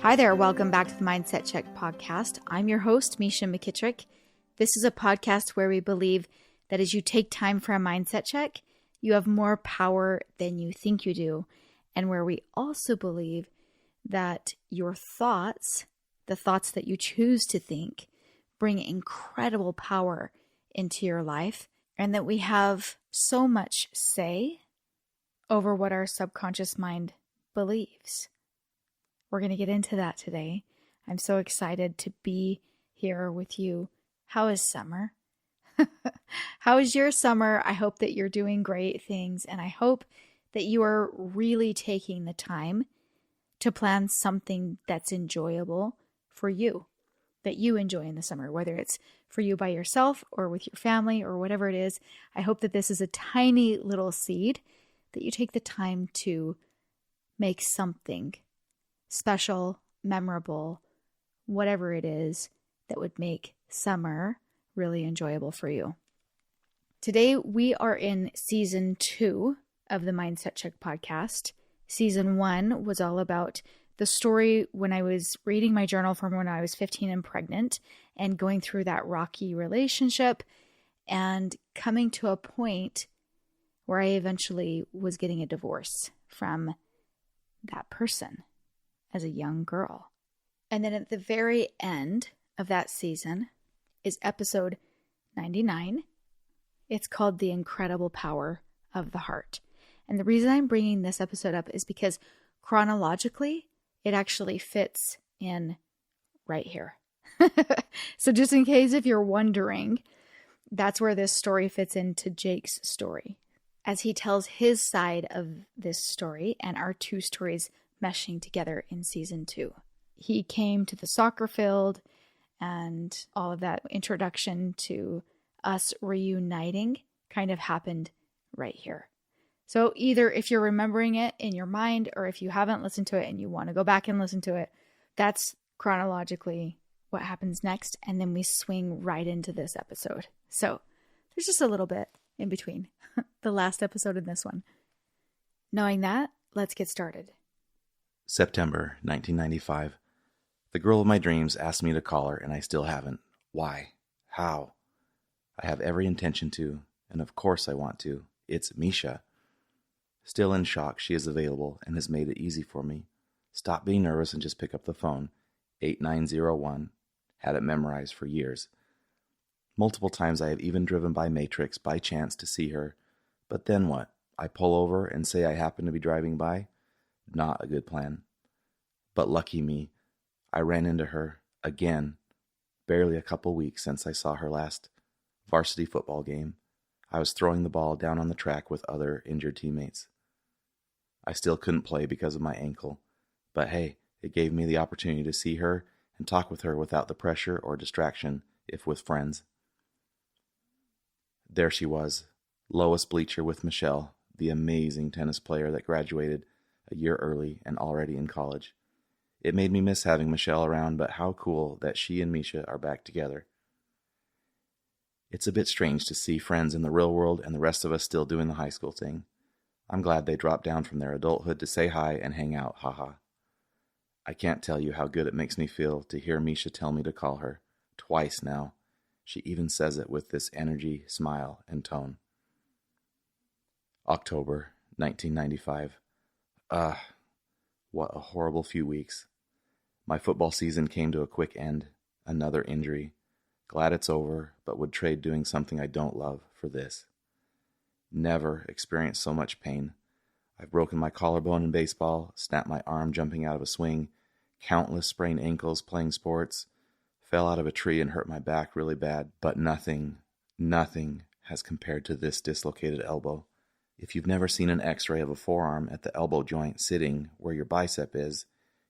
Hi there, welcome back to the Mindset Check podcast. I'm your host, Misha McKittrick. This is a podcast where we believe that as you take time for a mindset check, you have more power than you think you do, and where we also believe that your thoughts, the thoughts that you choose to think, bring incredible power into your life, and that we have so much say over what our subconscious mind believes. We're going to get into that today. I'm so excited to be here with you. How is summer? How is your summer? I hope that you're doing great things, and I hope that you are really taking the time to plan something that's enjoyable for you, that you enjoy in the summer, whether it's for you by yourself or with your family or whatever it is. I hope that this is a tiny little seed that you take the time to make something special, memorable, whatever it is that would make summer really enjoyable for you. Today, we are in season 2 of the Mindset Check podcast. Season 1 was all about the story when I was reading my journal from when I was 15 and pregnant and going through that rocky relationship and coming to a point where I eventually was getting a divorce from that person as a young girl. And then at the very end of that season is episode 99. It's called The Incredible Power of the Heart. And the reason I'm bringing this episode up is because chronologically, it actually fits in right here. So just in case if you're wondering, that's where this story fits into Jake's story, as he tells his side of this story and our two stories meshing together in season 2. He came to the soccer field and all of that introduction to us reuniting kind of happened right here. So either if you're remembering it in your mind or if you haven't listened to it and you want to go back and listen to it, that's chronologically what happens next. And then we swing right into this episode. So there's just a little bit in between the last episode and this one. Knowing that, let's get started. September 1995. The girl of my dreams asked me to call her, and I still haven't. Why? How? I have every intention to, and of course I want to. It's Misha. Still in shock, she is available and has made it easy for me. Stop being nervous and just pick up the phone. 8901. Had it memorized for years. Multiple times I have even driven by Matrix by chance to see her. But then what? I pull over and say I happen to be driving by? Not a good plan. But lucky me, I ran into her again, barely a couple weeks since I saw her last varsity football game. I was throwing the ball down on the track with other injured teammates. I still couldn't play because of my ankle, but hey, it gave me the opportunity to see her and talk with her without the pressure or distraction, if with friends. There she was, lowest bleacher with Michelle, the amazing tennis player that graduated a year early and already in college. It made me miss having Michelle around, but how cool that she and Misha are back together. It's a bit strange to see friends in the real world and the rest of us still doing the high school thing. I'm glad they dropped down from their adulthood to say hi and hang out, haha. I can't tell you how good it makes me feel to hear Misha tell me to call her. Twice now. She even says it with this energy, smile, and tone. October 1995. What a horrible few weeks. My football season came to a quick end. Another injury. Glad it's over, but would trade doing something I don't love for this. Never experienced so much pain. I've broken my collarbone in baseball, snapped my arm jumping out of a swing, countless sprained ankles playing sports, fell out of a tree and hurt my back really bad, but nothing has compared to this dislocated elbow. If you've never seen an x-ray of a forearm at the elbow joint sitting where your bicep is,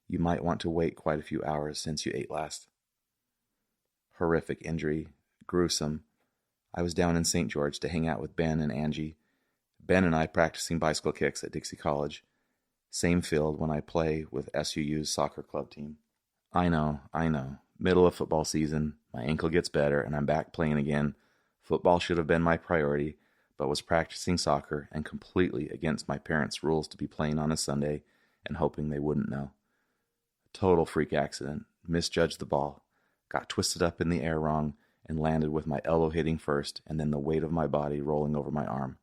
you might want to wait quite a few hours since you ate last. Horrific injury, gruesome. I was down in St. George to hang out with Ben and Angie. Ben and I practicing bicycle kicks at Dixie College. Same field when I play with SUU's soccer club team. I know. Middle of football season, my ankle gets better and I'm back playing again. Football should have been my priority, but was practicing soccer and completely against my parents' rules to be playing on a Sunday and hoping they wouldn't know. Total freak accident. Misjudged the ball. Got twisted up in the air wrong and landed with my elbow hitting first and then the weight of my body rolling over my arm.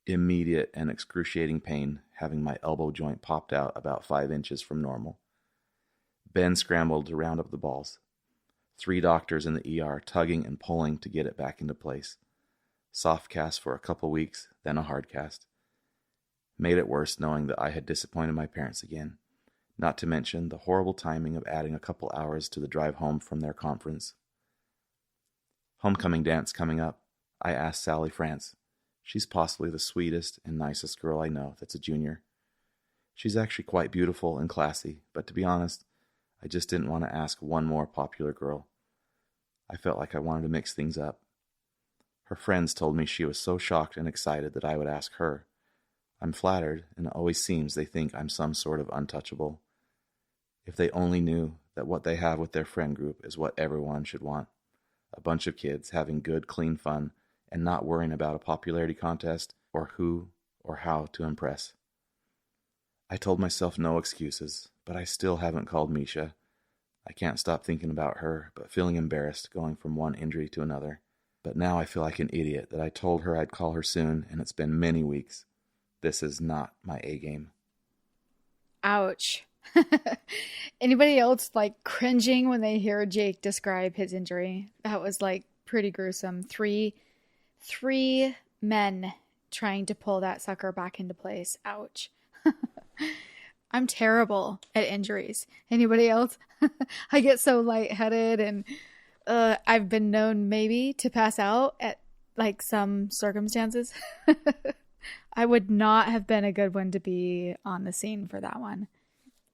Immediate and excruciating pain, having my elbow joint popped out about 5 inches from normal. Ben scrambled to round up the balls. 3 doctors in the ER tugging and pulling to get it back into place. Soft cast for a couple weeks, then a hard cast. Made it worse knowing that I had disappointed my parents again, not to mention the horrible timing of adding a couple hours to the drive home from their conference. Homecoming dance coming up. I asked Sally France. She's possibly the sweetest and nicest girl I know that's a junior. She's actually quite beautiful and classy, but to be honest, I just didn't want to ask one more popular girl. I felt like I wanted to mix things up. Her friends told me she was so shocked and excited that I would ask her. I'm flattered, and it always seems they think I'm some sort of untouchable. If they only knew that what they have with their friend group is what everyone should want. A bunch of kids having good, clean fun and not worrying about a popularity contest or who or how to impress. I told myself no excuses, but I still haven't called Misha. I can't stop thinking about her, but feeling embarrassed going from one injury to another. But now I feel like an idiot that I told her I'd call her soon, and it's been many weeks. This is not my A game. Ouch. Anybody else like cringing when they hear Jake describe his injury? That was like pretty gruesome. Three men trying to pull that sucker back into place. Ouch. I'm terrible at injuries. Anybody else? I get so lightheaded and I've been known maybe to pass out at like some circumstances. I would not have been a good one to be on the scene for that one.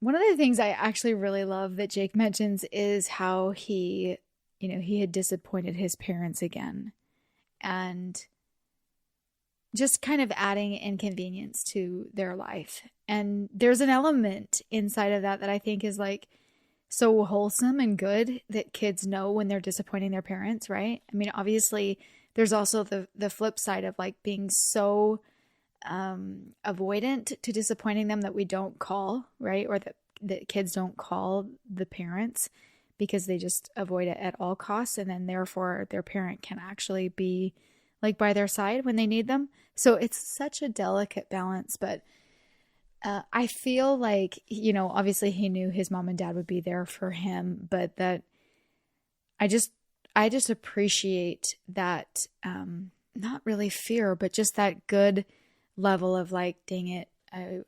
One of the things I actually really love that Jake mentions is how he had disappointed his parents again and just kind of adding inconvenience to their life. And there's an element inside of that I think is like so wholesome and good that kids know when they're disappointing their parents, right? I mean, obviously there's also the flip side of like being so avoidant to disappointing them that we don't call, right? Or that kids don't call the parents because they just avoid it at all costs. And then therefore their parent can actually be like by their side when they need them. So it's such a delicate balance, but I feel like, obviously he knew his mom and dad would be there for him, but that I just appreciate that, not really fear, but just that good level of like, dang it,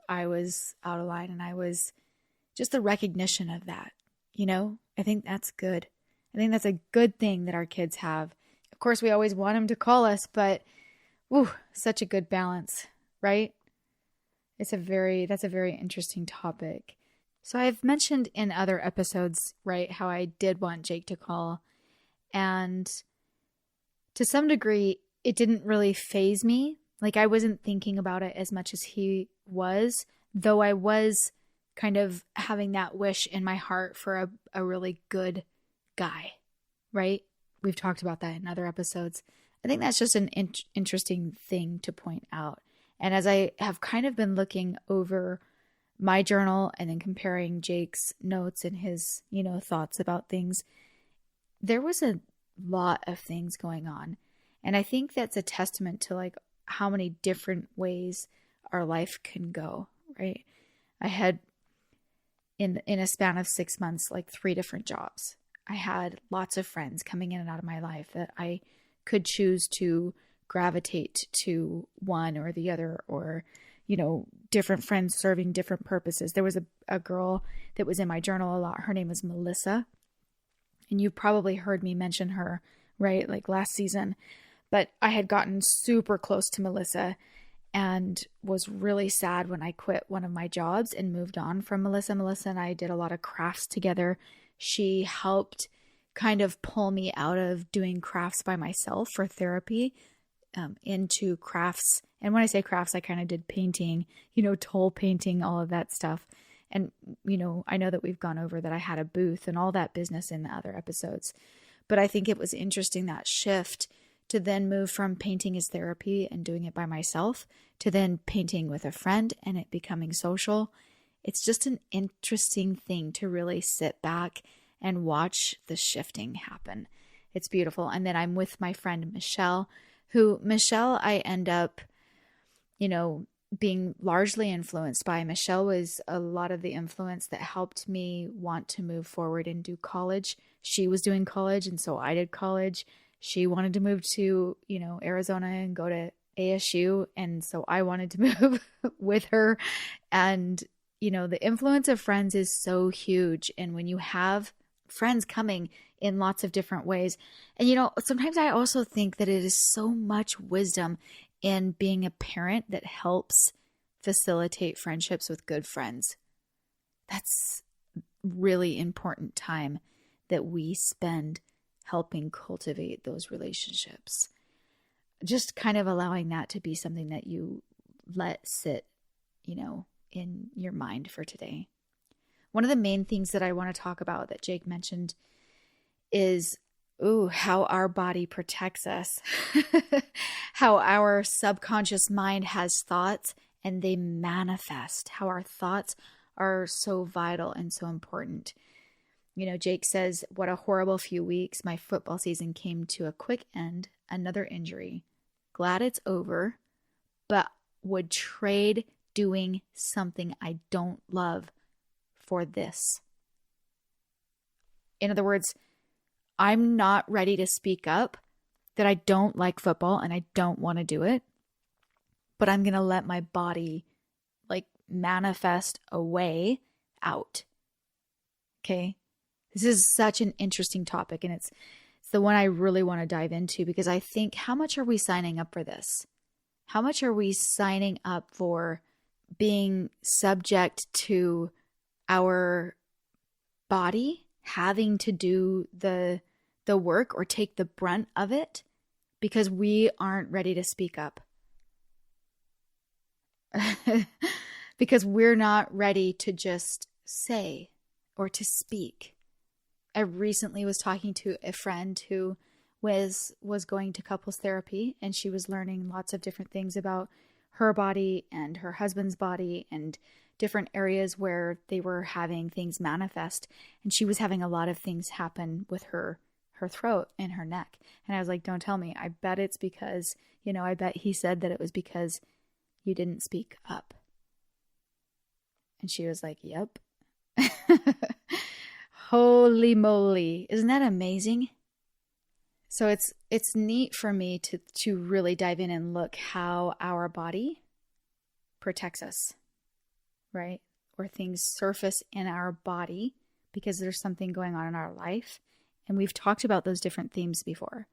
I was out of line, and I was just the recognition of that, I think that's good. I think that's a good thing that our kids have. Of course, we always want them to call us, but such a good balance, right? That's a very interesting topic. So I've mentioned in other episodes, right, how I did want Jake to call, and to some degree, it didn't really faze me. Like I wasn't thinking about it as much as he was, though I was kind of having that wish in my heart for a really good guy, right? We've talked about that in other episodes. I think that's just an interesting thing to point out. And as I have kind of been looking over my journal and then comparing Jake's notes and his, thoughts about things, there was a lot of things going on. And I think that's a testament to like how many different ways our life can go, right? I had in a span of 6 months, like 3 different jobs. I had lots of friends coming in and out of my life that I could choose to gravitate to one or the other, or, different friends serving different purposes. There was a girl that was in my journal a lot. Her name was Melissa. And you probably heard me mention her, right? Like last season. But I had gotten super close to Melissa and was really sad when I quit one of my jobs and moved on from Melissa. Melissa and I did a lot of crafts together. She helped kind of pull me out of doing crafts by myself for therapy into crafts. And when I say crafts, I kind of did painting, toll painting, all of that stuff. And, I know that we've gone over that I had a booth and all that business in the other episodes. But I think it was interesting, that shift to then move from painting as therapy and doing it by myself to then painting with a friend and it becoming social. It's just an interesting thing to really sit back and watch the shifting happen. It's beautiful. And then I'm with my friend Michelle, I end up, being largely influenced by. Michelle was a lot of the influence that helped me want to move forward and do college. She was doing college, and so I did college. She wanted to move to, Arizona and go to ASU, and so I wanted to move with her. And, the influence of friends is so huge. And when you have friends coming in lots of different ways, and, sometimes I also think that it is so much wisdom in being a parent that helps facilitate friendships with good friends. That's really important time that we spend helping cultivate those relationships. Just kind of allowing that to be something that you let sit, in your mind for today. One of the main things that I want to talk about that Jake mentioned is how our body protects us, how our subconscious mind has thoughts and they manifest, how our thoughts are so vital and so important. Jake says, what a horrible few weeks. My football season came to a quick end, another injury. Glad it's over, but would trade doing something I don't love for this. In other words, I'm not ready to speak up that I don't like football and I don't want to do it, but I'm going to let my body manifest a way out. Okay. This is such an interesting topic, and it's the one I really want to dive into, because I think, how much are we signing up for this? How much are we signing up for being subject to our body having to do the work or take the brunt of it because we aren't ready to speak up? Because we're not ready to just say or to speak. I recently was talking to a friend who was going to couples therapy, and she was learning lots of different things about her body and her husband's body and different areas where they were having things manifest. And she was having a lot of things happen with her throat and her neck. And I was like, don't tell me. I bet it's because, I bet he said that it was because you didn't speak up. And she was like, yep. Holy moly. Isn't that amazing? So it's neat for me to really dive in and look how our body protects us, right? Or things surface in our body because there's something going on in our life. And we've talked about those different themes before.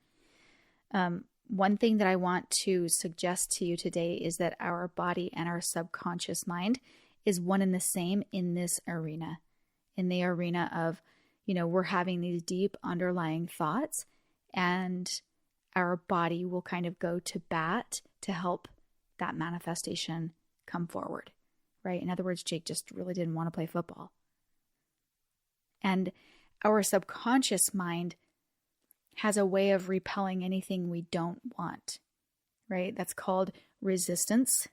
One thing that I want to suggest to you today is that our body and our subconscious mind is one and the same in this arena. In the arena of, we're having these deep underlying thoughts, and our body will kind of go to bat to help that manifestation come forward, right? In other words, Jake just really didn't want to play football. And our subconscious mind has a way of repelling anything we don't want, right? That's called resistance.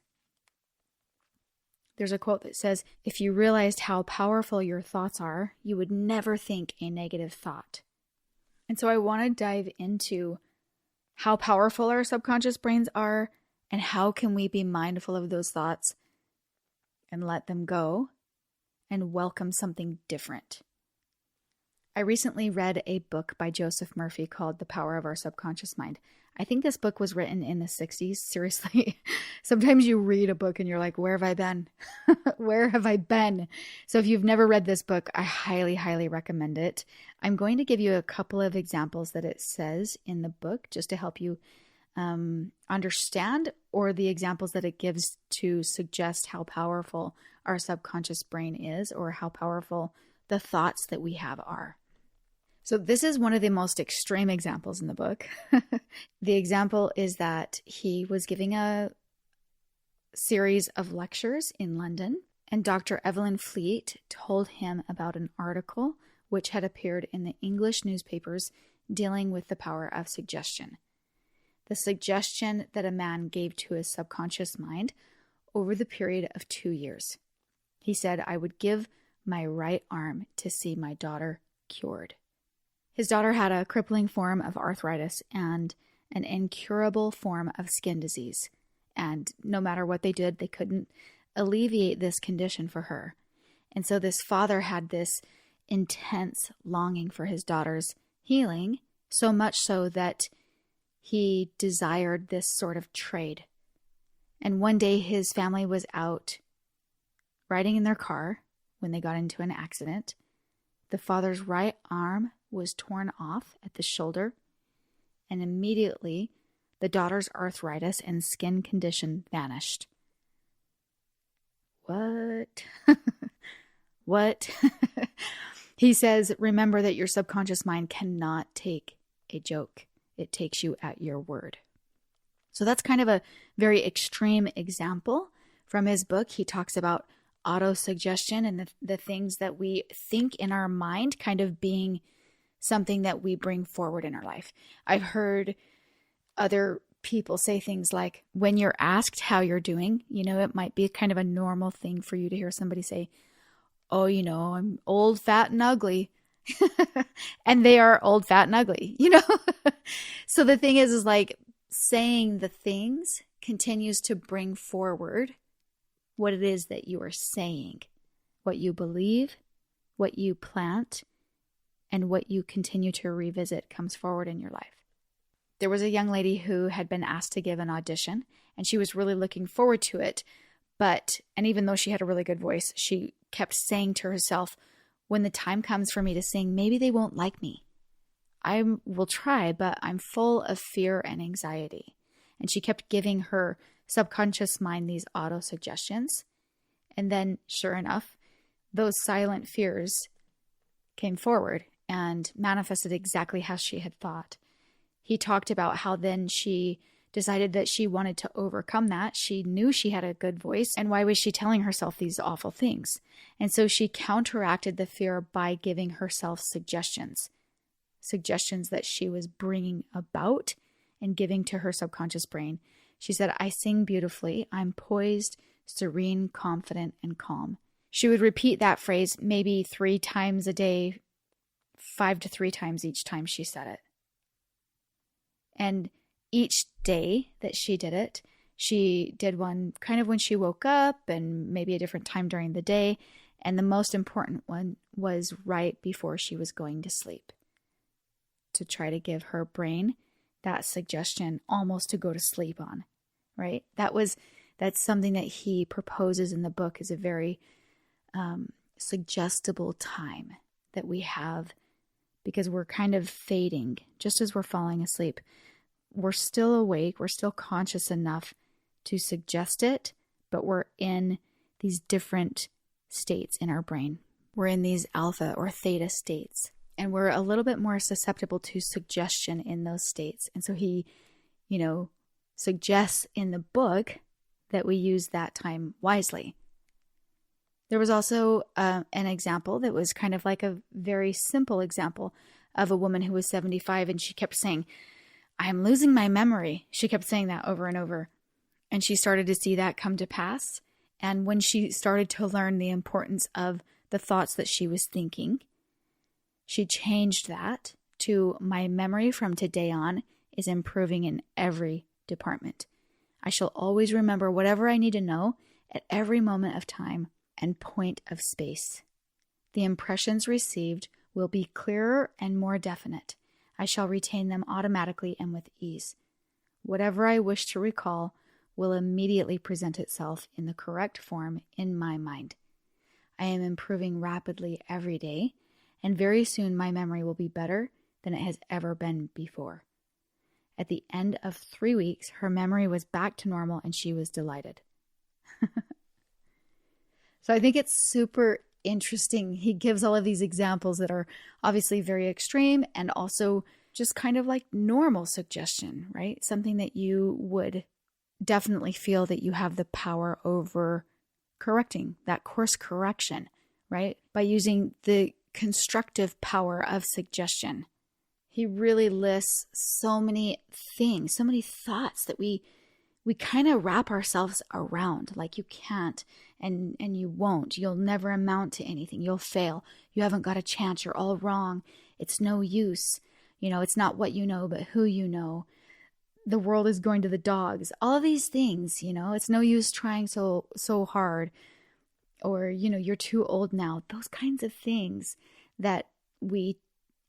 There's a quote that says, if you realized how powerful your thoughts are, you would never think a negative thought. And so I want to dive into how powerful our subconscious brains are and how can we be mindful of those thoughts and let them go and welcome something different. I recently read a book by Joseph Murphy called The Power of Our Subconscious Mind. I think this book was written in the 60s. Seriously, sometimes you read a book and you're like, where have I been? Where have I been? So if you've never read this book, I highly, highly recommend it. I'm going to give you a couple of examples that it says in the book just to help you understand, or the examples that it gives to suggest how powerful our subconscious brain is, or how powerful the thoughts that we have are. So this is one of the most extreme examples in the book. The example is that he was giving a series of lectures in London, and Dr. Evelyn Fleet told him about an article which had appeared in the English newspapers dealing with the power of suggestion. The suggestion that a man gave to his subconscious mind over the period of 2 years. He said, I would give my right arm to see my daughter cured. His daughter had a crippling form of arthritis and an incurable form of skin disease. And no matter what they did, they couldn't alleviate this condition for her. And so this father had this intense longing for his daughter's healing, so much so that he desired this sort of trade. And one day his family was out riding in their car when they got into an accident. The father's right arm was torn off at the shoulder, and immediately the daughter's arthritis and skin condition vanished. What? What? He says, remember that your subconscious mind cannot take a joke. It takes you at your word. So that's kind of a very extreme example from his book. He talks about autosuggestion and the things that we think in our mind kind of being something that we bring forward in our life. I've heard other people say things like, when you're asked how you're doing, it might be kind of a normal thing for you to hear somebody say, oh, I'm old, fat, and ugly. And they are old, fat, and ugly, So the thing is like saying the things continues to bring forward what it is that you are saying, what you believe, what you plant, and what you continue to revisit comes forward in your life. There was a young lady who had been asked to give an audition, and she was really looking forward to it. And even though she had a really good voice, she kept saying to herself, when the time comes for me to sing, maybe they won't like me. I will try, but I'm full of fear and anxiety. And she kept giving her subconscious mind these auto suggestions. And then, sure enough, those silent fears came forward and manifested exactly how she had thought. He talked about how then she decided that she wanted to overcome that. She knew she had a good voice, and why was she telling herself these awful things? And so she counteracted the fear by giving herself suggestions that she was bringing about and giving to her subconscious brain. She said, I sing beautifully. I'm poised, serene, confident, and calm. She would repeat that phrase maybe 3 times a day, 5 to 3 times each time she said it. And each day that she did it, she did one kind of when she woke up and maybe a different time during the day. And the most important one was right before she was going to sleep, to try to give her brain that suggestion almost to go to sleep on, right? That's something that he proposes in the book is a very suggestible time that we have, because we're kind of fading just as we're falling asleep. We're still awake, we're still conscious enough to suggest it, but we're in these different states in our brain. We're in these alpha or theta states, and we're a little bit more susceptible to suggestion in those states. And so he, suggests in the book that we use that time wisely. There was also an example that was kind of like a very simple example of a woman who was 75, and she kept saying, I'm losing my memory. She kept saying that over and over. And she started to see that come to pass. And when she started to learn the importance of the thoughts that she was thinking, she changed that to, my memory from today on is improving in every department. I shall always remember whatever I need to know at every moment of time and point of space. The impressions received will be clearer and more definite. I shall retain them automatically and with ease. Whatever I wish to recall will immediately present itself in the correct form in my mind. I am improving rapidly every day, and very soon my memory will be better than it has ever been before. At the end of 3 weeks, her memory was back to normal and she was delighted. So I think it's super interesting. He gives all of these examples that are obviously very extreme and also just kind of like normal suggestion, right? Something that you would definitely feel that you have the power over correcting, that course correction, right? By using the constructive power of suggestion. He really lists so many things, so many thoughts that we we kind of wrap ourselves around, like you can't and you won't. You'll never amount to anything. You'll fail. You haven't got a chance. You're all wrong. It's no use. It's not what you know, but who you know. The world is going to the dogs. All of these things, it's no use trying so hard. Or, you're too old now. Those kinds of things that we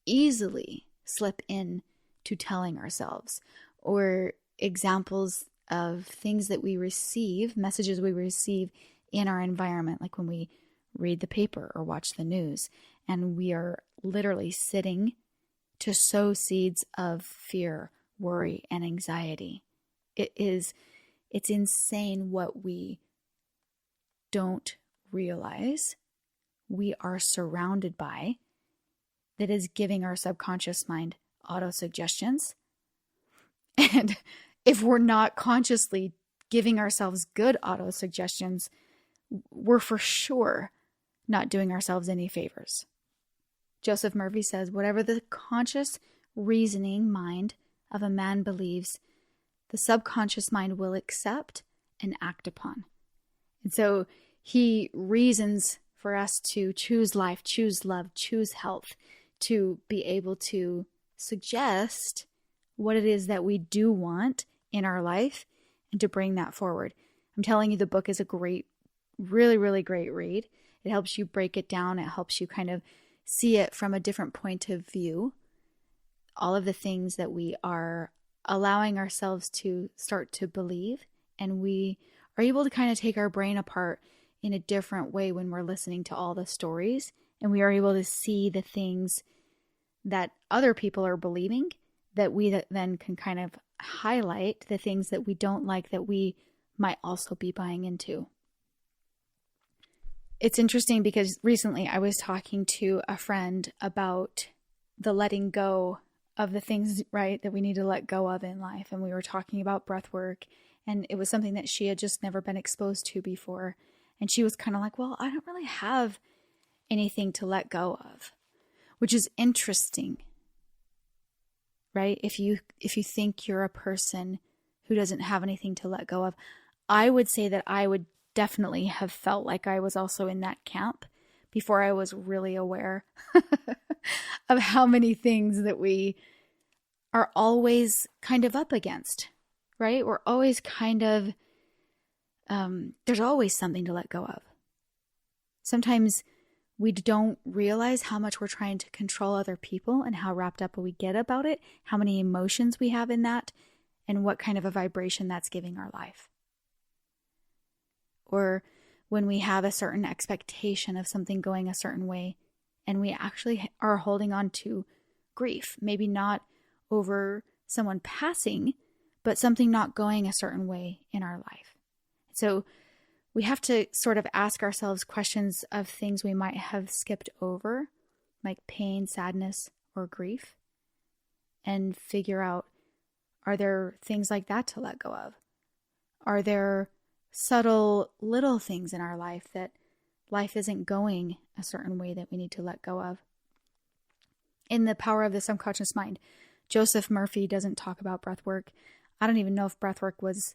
easily slip in to telling ourselves. Or examples of things that we receive, messages we receive in our environment, like when we read the paper or watch the news, and we are literally sitting to sow seeds of fear, worry, and anxiety. It's insane what we don't realize we are surrounded by that is giving our subconscious mind auto-suggestions. And if we're not consciously giving ourselves good auto-suggestions, we're for sure not doing ourselves any favors. Joseph Murphy says, whatever the conscious reasoning mind of a man believes, the subconscious mind will accept and act upon. And so he reasons for us to choose life, choose love, choose health, to be able to suggest what it is that we do want in our life and to bring that forward. I'm telling you, the book is a great, really, really great read. It helps you break it down. It helps you kind of see it from a different point of view. All of the things that we are allowing ourselves to start to believe, and we are able to kind of take our brain apart in a different way when we're listening to all the stories, and we are able to see the things that other people are believing, that we then can kind of highlight the things that we don't like that we might also be buying into. It's interesting because recently I was talking to a friend about the letting go of the things, right, that we need to let go of in life. And we were talking about breath work, and it was something that she had just never been exposed to before. And she was kind of like, well, I don't really have anything to let go of, which is interesting, right? If you think you're a person who doesn't have anything to let go of, I would say that I would definitely have felt like I was also in that camp before I was really aware of how many things that we are always kind of up against, right? We're always kind of, there's always something to let go of. Sometimes we don't realize how much we're trying to control other people and how wrapped up we get about it, how many emotions we have in that, and what kind of a vibration that's giving our life. Or when we have a certain expectation of something going a certain way, and we actually are holding on to grief, maybe not over someone passing, but something not going a certain way in our life. So we have to sort of ask ourselves questions of things we might have skipped over, like pain, sadness, or grief, and figure out, are there things like that to let go of? Are there subtle little things in our life that life isn't going a certain way that we need to let go of? In The Power of the Subconscious Mind, Joseph Murphy doesn't talk about breath work. I don't even know if breath work was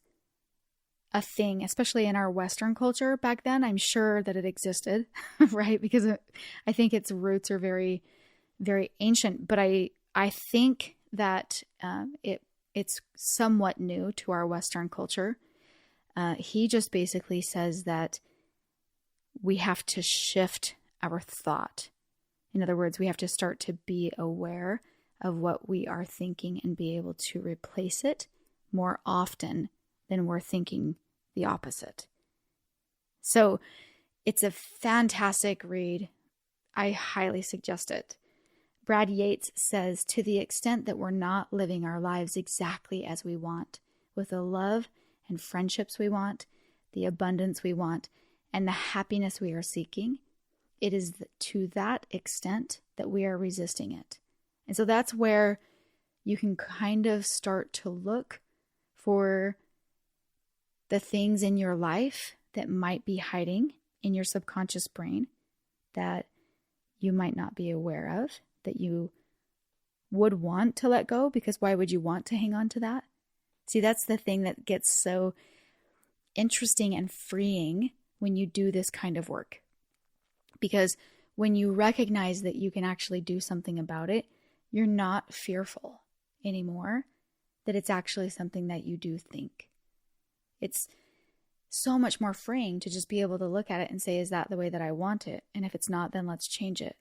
a thing, especially in our Western culture back then. I'm sure that it existed, right? Because I think its roots are very, very ancient. But I think that it's somewhat new to our Western culture. He just basically says that we have to shift our thought. In other words, we have to start to be aware of what we are thinking and be able to replace it more often than we're thinking the opposite. So it's a fantastic read. I highly suggest it. Brad Yates says, to the extent that we're not living our lives exactly as we want, with the love and friendships we want, the abundance we want, and the happiness we are seeking, it is to that extent that we are resisting it. And so that's where you can kind of start to look for the things in your life that might be hiding in your subconscious brain that you might not be aware of, that you would want to let go, because why would you want to hang on to that? See, that's the thing that gets so interesting and freeing when you do this kind of work. Because when you recognize that you can actually do something about it, you're not fearful anymore that it's actually something that you do think. It's so much more freeing to just be able to look at it and say, is that the way that I want it? And if it's not, then let's change it.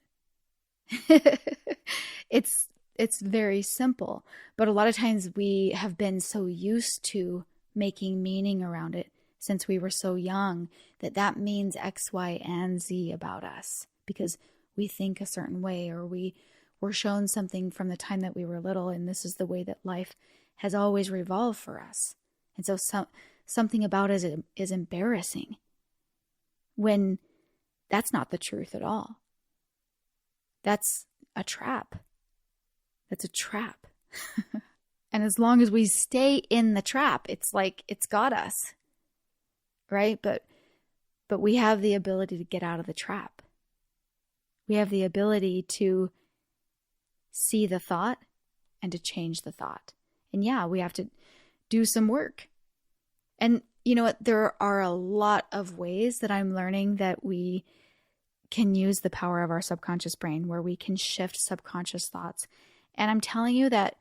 It's very simple, but a lot of times we have been so used to making meaning around it since we were so young that means X, Y, and Z about us because we think a certain way, or we were shown something from the time that we were little, and this is the way that life has always revolved for us. And so something about it is embarrassing when that's not the truth at all. That's a trap. That's a trap. And as long as we stay in the trap, it's like it's got us, right? But we have the ability to get out of the trap. We have the ability to see the thought and to change the thought. And yeah, we have to do some work. And you know what? There are a lot of ways that I'm learning that we can use the power of our subconscious brain, where we can shift subconscious thoughts. And I'm telling you that,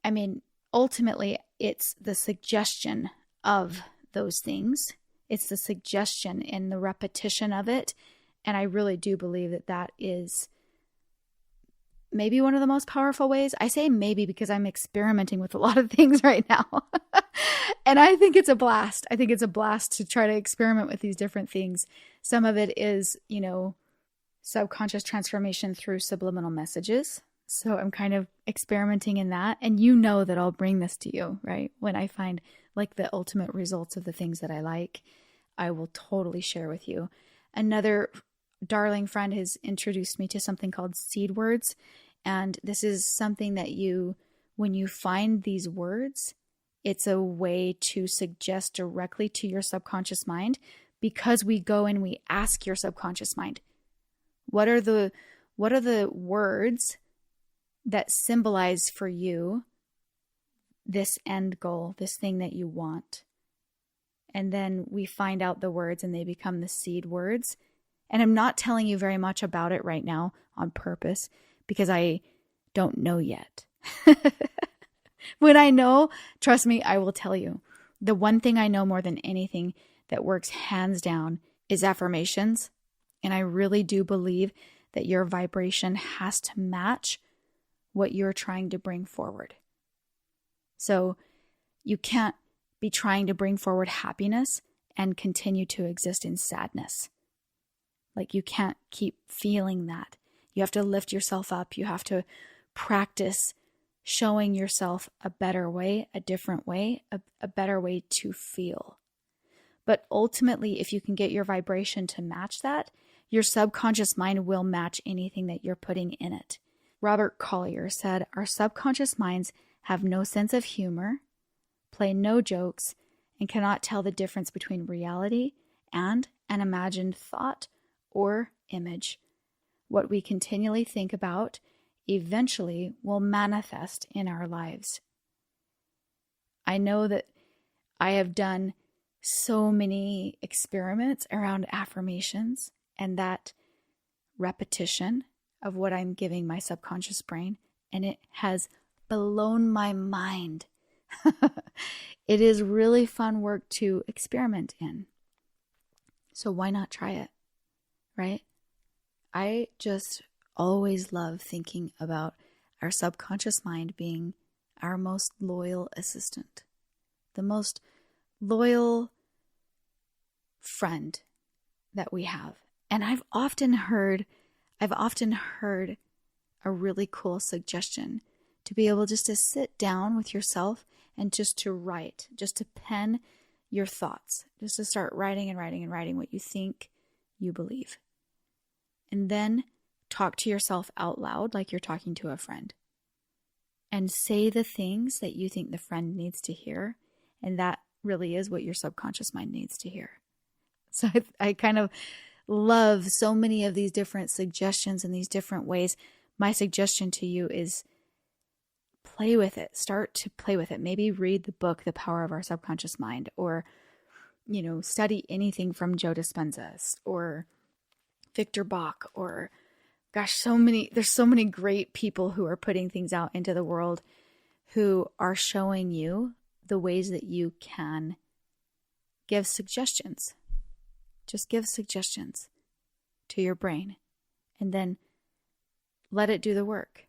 I mean, ultimately, it's the suggestion of those things. It's the suggestion and the repetition of it. And I really do believe that is maybe one of the most powerful ways. I say maybe because I'm experimenting with a lot of things right now. And I think it's a blast. I think it's a blast to try to experiment with these different things. Some of it is, subconscious transformation through subliminal messages. So I'm kind of experimenting in that. And you know that I'll bring this to you, right? When I find like the ultimate results of the things that I like, I will totally share with you. Another darling friend has introduced me to something called seed words. And this is something that when you find these words, it's a way to suggest directly to your subconscious mind, because we go and we ask your subconscious mind, what are the words that symbolize for you this end goal, this thing that you want? And then we find out the words and they become the seed words. And I'm not telling you very much about it right now on purpose because I don't know yet. When I know, trust me, I will tell you. The one thing I know more than anything that works hands down is affirmations. And I really do believe that your vibration has to match what you're trying to bring forward. So you can't be trying to bring forward happiness and continue to exist in sadness. Like, you can't keep feeling that. You have to lift yourself up. You have to practice showing yourself a better way, a different way, a better way to feel. But ultimately, if you can get your vibration to match that, your subconscious mind will match anything that you're putting in it. Robert Collier said, "Our subconscious minds have no sense of humor, play no jokes, and cannot tell the difference between reality and an imagined thought or image. What we continually think about eventually will manifest in our lives." I know that I have done so many experiments around affirmations and that repetition of what I'm giving my subconscious brain, and it has blown my mind. It is really fun work to experiment in. So why not try it, right? I just always love thinking about our subconscious mind being our most loyal assistant, the most loyal friend that we have. And I've often heard a really cool suggestion to be able just to sit down with yourself and just to write, just to pen your thoughts, just to start writing and writing and writing what you think you believe. And then talk to yourself out loud like you're talking to a friend. And say the things that you think the friend needs to hear. And that really is what your subconscious mind needs to hear. So I kind of love so many of these different suggestions and these different ways. My suggestion to you is play with it. Start to play with it. Maybe read the book, The Power of Our Subconscious Mind, or, study anything from Joe Dispenza or Victor Bach, or gosh, there's so many great people who are putting things out into the world who are showing you the ways that you can give suggestions. Just give suggestions to your brain and then let it do the work.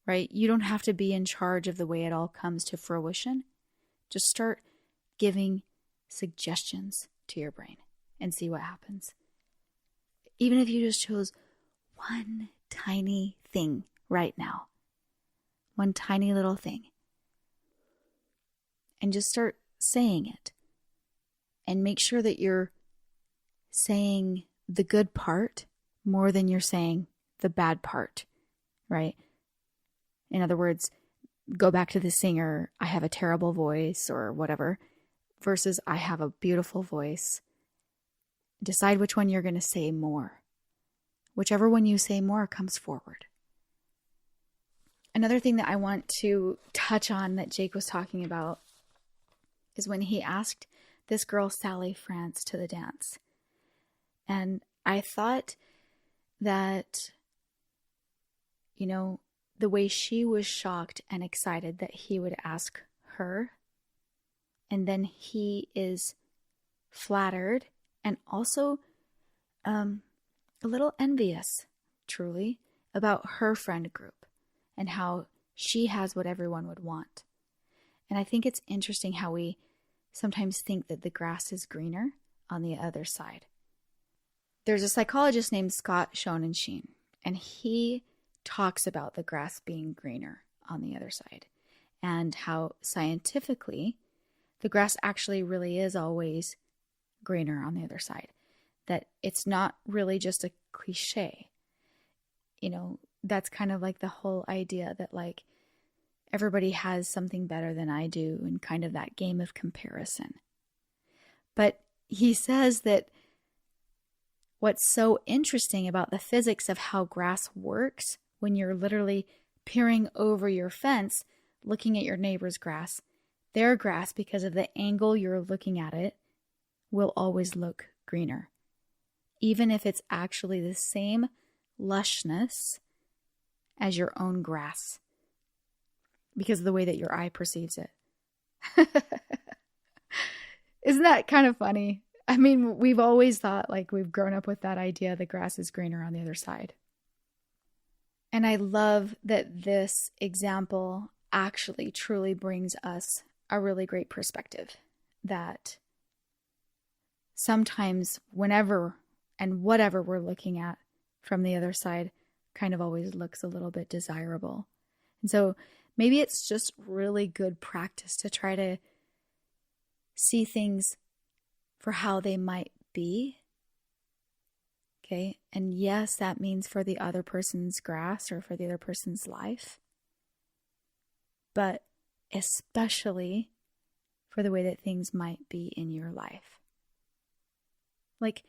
Right? You don't have to be in charge of the way it all comes to fruition. Just start giving suggestions to your brain and see what happens. Even if you just chose one tiny thing right now, one tiny little thing, and just start saying it, and make sure that you're saying the good part more than you're saying the bad part, right? In other words, go back to the singer, I have a terrible voice or whatever, versus I have a beautiful voice. Decide which one you're going to say more. Whichever one you say more comes forward. Another thing that I want to touch on that Jake was talking about is when he asked this girl, Sally France, to the dance. And I thought that, the way she was shocked and excited that he would ask her, and then he is flattered and also a little envious, truly, about her friend group and how she has what everyone would want. And I think it's interesting how we sometimes think that the grass is greener on the other side. There's a psychologist named Scott Schoenenstein, and he talks about the grass being greener on the other side and how scientifically the grass actually really is always greener on the other side. That it's not really just a cliche. That's kind of like the whole idea that like everybody has something better than I do and kind of that game of comparison. But he says that what's so interesting about the physics of how grass works when you're literally peering over your fence, looking at your neighbor's grass, their grass, because of the angle you're looking at it, will always look greener. Even if it's actually the same lushness as your own grass, because of the way that your eye perceives it. Isn't that kind of funny? I mean, we've always thought, like, we've grown up with that idea the grass is greener on the other side. And I love that this example actually truly brings us a really great perspective that sometimes whenever and whatever we're looking at from the other side kind of always looks a little bit desirable. And so maybe it's just really good practice to try to see things for how they might be. Okay. And yes, that means for the other person's grass or for the other person's life, but especially for the way that things might be in your life. Like,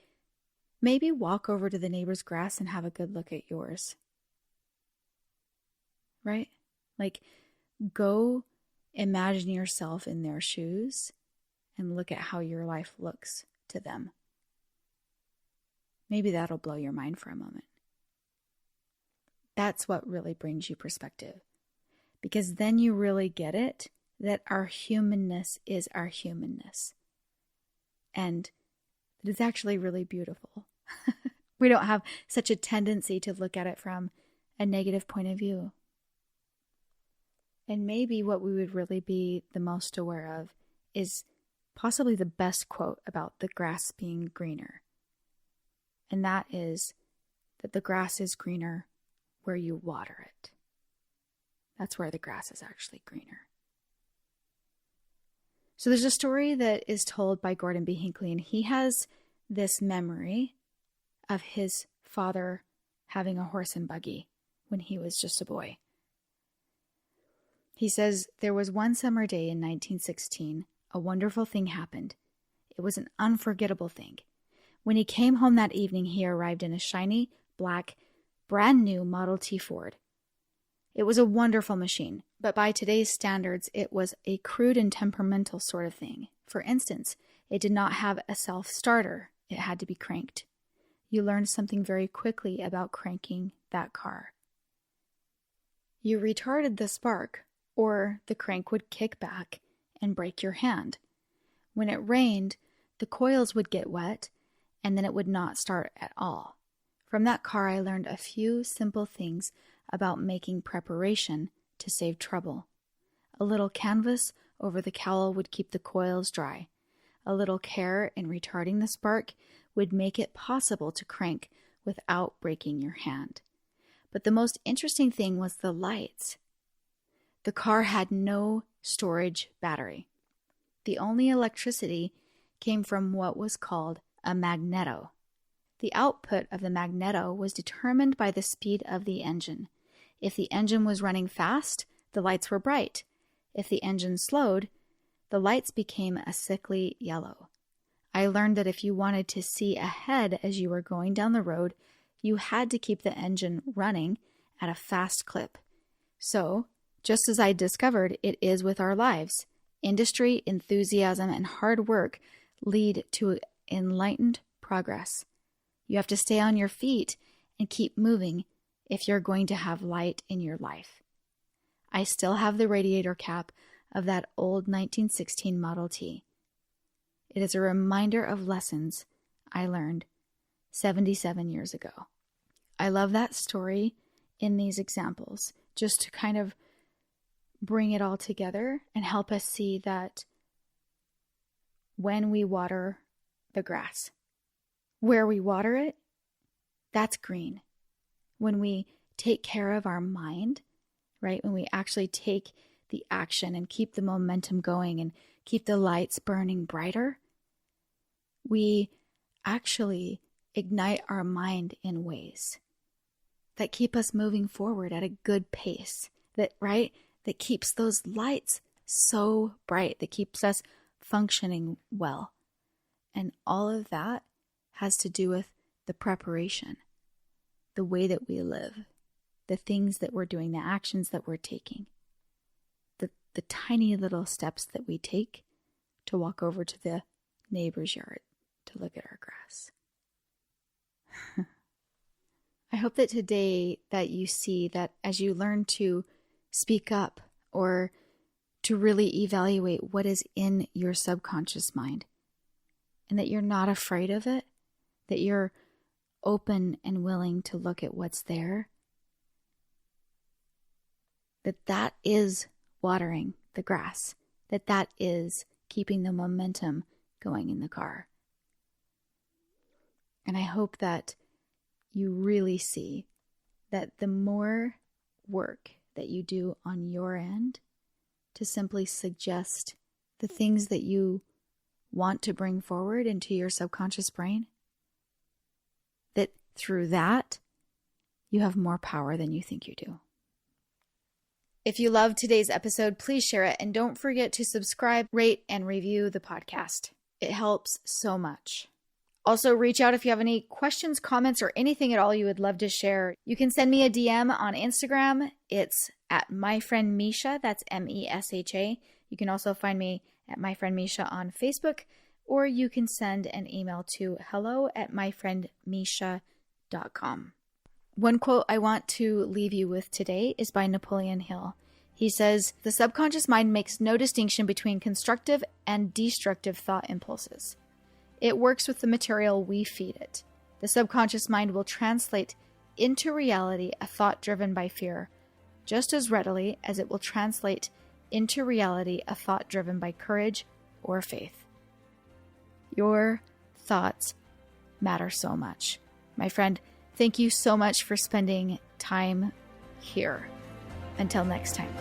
maybe walk over to the neighbor's grass and have a good look at yours. Right? Like, go imagine yourself in their shoes and look at how your life looks to them. Maybe that'll blow your mind for a moment. That's what really brings you perspective. Because then you really get it that our humanness is our humanness. And it is actually really beautiful. We don't have such a tendency to look at it from a negative point of view. And maybe what we would really be the most aware of is possibly the best quote about the grass being greener. And that is that the grass is greener where you water it. That's where the grass is actually greener. So there's a story that is told by Gordon B. Hinckley, and he has this memory of his father having a horse and buggy when he was just a boy. He says, there was one summer day in 1916, a wonderful thing happened. It was an unforgettable thing. When he came home that evening, he arrived in a shiny, black, brand new Model T Ford. It was a wonderful machine, but by today's standards, it was a crude and temperamental sort of thing. For instance, it did not have a self-starter. It had to be cranked. You learned something very quickly about cranking that car. You retarded the spark, or the crank would kick back and break your hand. When it rained, the coils would get wet, and then it would not start at all. From that car, I learned a few simple things about making preparation to save trouble. A little canvas over the cowl would keep the coils dry. A little care in retarding the spark would make it possible to crank without breaking your hand. But the most interesting thing was the lights. The car had no storage battery. The only electricity came from what was called a magneto. The output of the magneto was determined by the speed of the engine. If the engine was running fast, the lights were bright. If the engine slowed, the lights became a sickly yellow. I learned that if you wanted to see ahead as you were going down the road, you had to keep the engine running at a fast clip. So, just as I discovered, it is with our lives. Industry, enthusiasm, and hard work lead to enlightened progress. You have to stay on your feet and keep moving if you're going to have light in your life. I still have the radiator cap of that old 1916 Model T. It is a reminder of lessons I learned 77 years ago. I love that story in these examples, just to kind of bring it all together and help us see that when we water the grass, where we water it, that's green. When we take care of our mind, right? When we actually take the action and keep the momentum going and keep the lights burning brighter, we actually ignite our mind in ways that keep us moving forward at a good pace, that keeps those lights so bright, that keeps us functioning well. And all of that has to do with the preparation, the way that we live, the things that we're doing, the actions that we're taking, the tiny little steps that we take to walk over to the neighbor's yard to look at our grass. I hope that today that you see that as you learn to speak up or to really evaluate what is in your subconscious mind, and that you're not afraid of it, that you're open and willing to look at what's there, that is watering the grass, that is keeping the momentum going in the car. And I hope that you really see that the more work that you do on your end to simply suggest the things that you want to bring forward into your subconscious brain, that through that, you have more power than you think you do. If you loved today's episode, please share it, and don't forget to subscribe, rate, and review the podcast. It helps so much. Also, reach out if you have any questions, comments, or anything at all you would love to share. You can send me a DM on Instagram. It's at myfriendmisha. That's Mesha. You can also find me at myfriendmisha on Facebook, or you can send an email to hello@myfriendmisha.com. One quote I want to leave you with today is by Napoleon Hill. He says, "The subconscious mind makes no distinction between constructive and destructive thought impulses. It works with the material we feed it. The subconscious mind will translate into reality a thought driven by fear, just as readily as it will translate into reality a thought driven by courage or faith." Your thoughts matter so much. My friend, thank you so much for spending time here. Until next time.